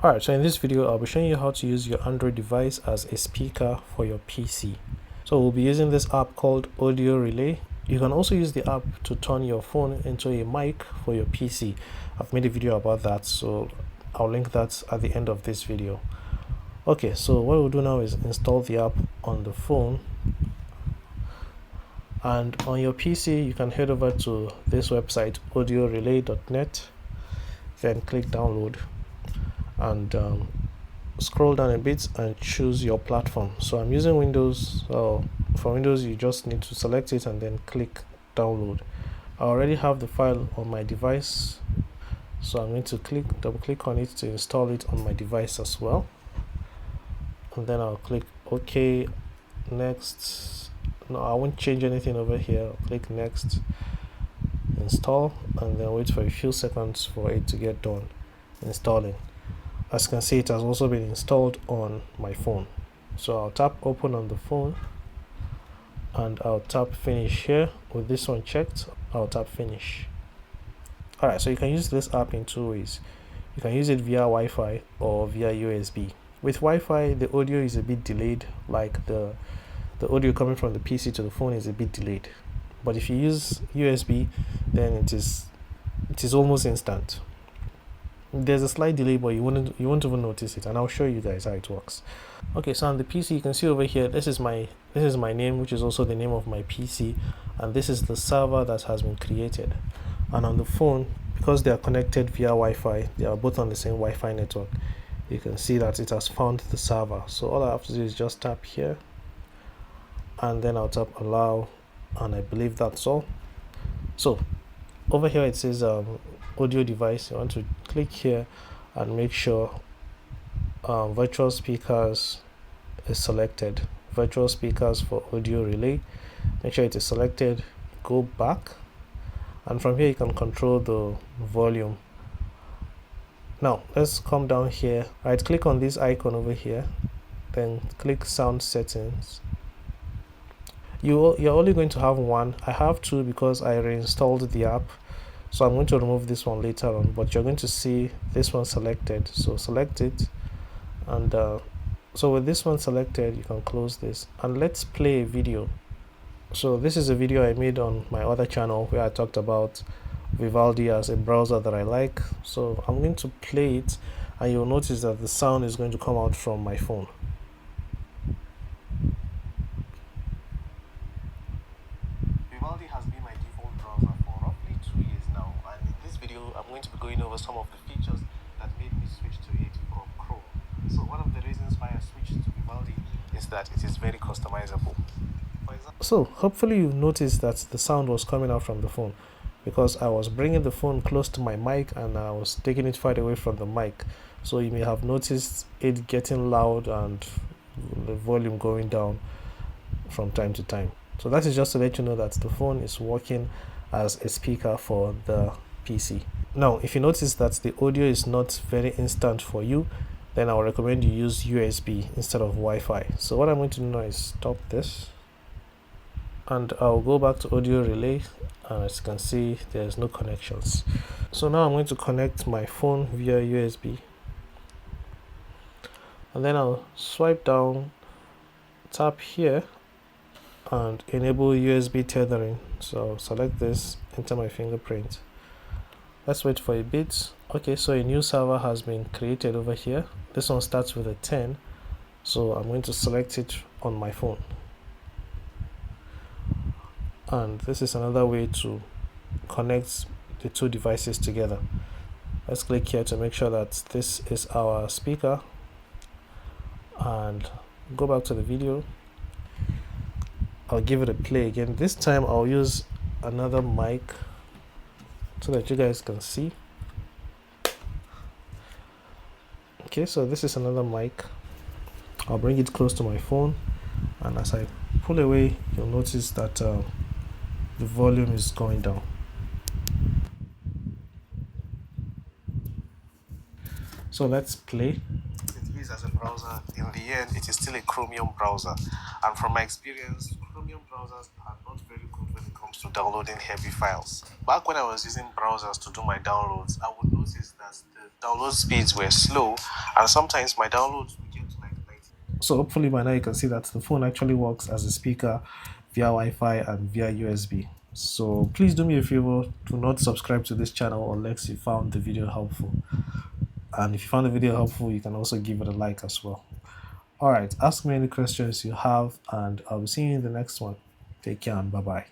Alright, so in this video I'll be showing you how to use your Android device as a speaker for your PC. So we'll be using this app called Audio Relay. You can also use the app to turn your phone into a mic for your PC. I've made a video about that, so I'll link that at the end of this video. Okay, so what we'll do now is install the app on the phone, and on your PC you can head over to this website audiorelay.net, then click download and scroll down a bit and choose your platform. So I'm using Windows, so for Windows you just need to select it and then click download. I already have the file on my device, so I'm going to double click on it to install it on my device as well, and then I'll click OK, next. No, I won't change anything over here. I'll click next, install, and then wait for a few seconds for it to get done installing. As you can see, it has also been installed on my phone. So I'll tap open on the phone and I'll tap finish here. With this one checked, I'll tap finish. Alright, so you can use this app in two ways. You can use it via Wi-Fi or via USB. With Wi-Fi, the audio is a bit delayed, like the audio coming from the PC to the phone is a bit delayed. But if you use USB, then it is almost instant. There's a slight delay, but you won't even notice it, and I'll show you guys how it works. Okay, so on the PC you can see over here, this is my name, which is also the name of my PC, and this is the server that has been created. And on the phone, because they are connected via Wi-Fi, they are both on the same Wi-Fi network, you can see that it has found the server. So all I have to do is just tap here and then I'll tap allow, and I believe that's all. So over here it says audio device. You want to click here and make sure virtual speakers is selected. Virtual speakers for audio relay, make sure it is selected. Go back, and from here you can control the volume. Now let's come down here, right click on this icon over here, then click sound settings. You're only going to have one. I have two because I reinstalled the app, so I'm going to remove this one later on, but you're going to see this one selected, so select it. And so with this one selected, you can close this, and let's play a video. So this is a video I made on my other channel where I talked about Vivaldi as a browser that I like. So I'm going to play it, and you'll notice that the sound is going to come out from my phone. Vivaldi has been my default browser for roughly 2 years now, and in this video I'm going to be going over some of the features that made me switch to it from Chrome. So one of the reasons why I switched to Vivaldi is that it is very customizable. So hopefully you noticed that the sound was coming out from the phone, because I was bringing the phone close to my mic and I was taking it far away from the mic. So you may have noticed it getting loud and the volume going down from time to time. So that is just to let you know that the phone is working as a speaker for the PC. Now, if you notice that the audio is not very instant for you, then I would recommend you use USB instead of Wi-Fi. So what I'm going to do now is stop this, and I'll go back to Audio Relay, and as you can see, there's no connections. So now I'm going to connect my phone via USB, and then I'll swipe down, tap here, and enable USB tethering. So select this, enter my fingerprint. Let's wait for a bit. Okay, so a new server has been created over here. This one starts with a 10, so I'm going to select it on my phone. And this is another way to connect the two devices together. Let's click here to make sure that this is our speaker, and go back to the video. I'll give it a play again. This time I'll use another mic so that you guys can see. Okay, so this is another mic. I'll bring it close to my phone, and as I pull away, you'll notice that the volume is going down. So let's play. It is as a browser. In the end, it is still a Chromium browser, and from my experience, Chromium browsers are not very good when it comes to downloading heavy files. Back when I was using browsers to do my downloads, I would notice that the download speeds were slow, and sometimes my downloads would get to like 90. So hopefully by now you can see that the phone actually works as a speaker via Wi-Fi and via USB. So please do me a favor, do not subscribe to this channel unless you found the video helpful. And if you found the video helpful, you can also give it a like as well. All right, ask me any questions you have, and I'll be seeing you in the next one. Take care and bye bye.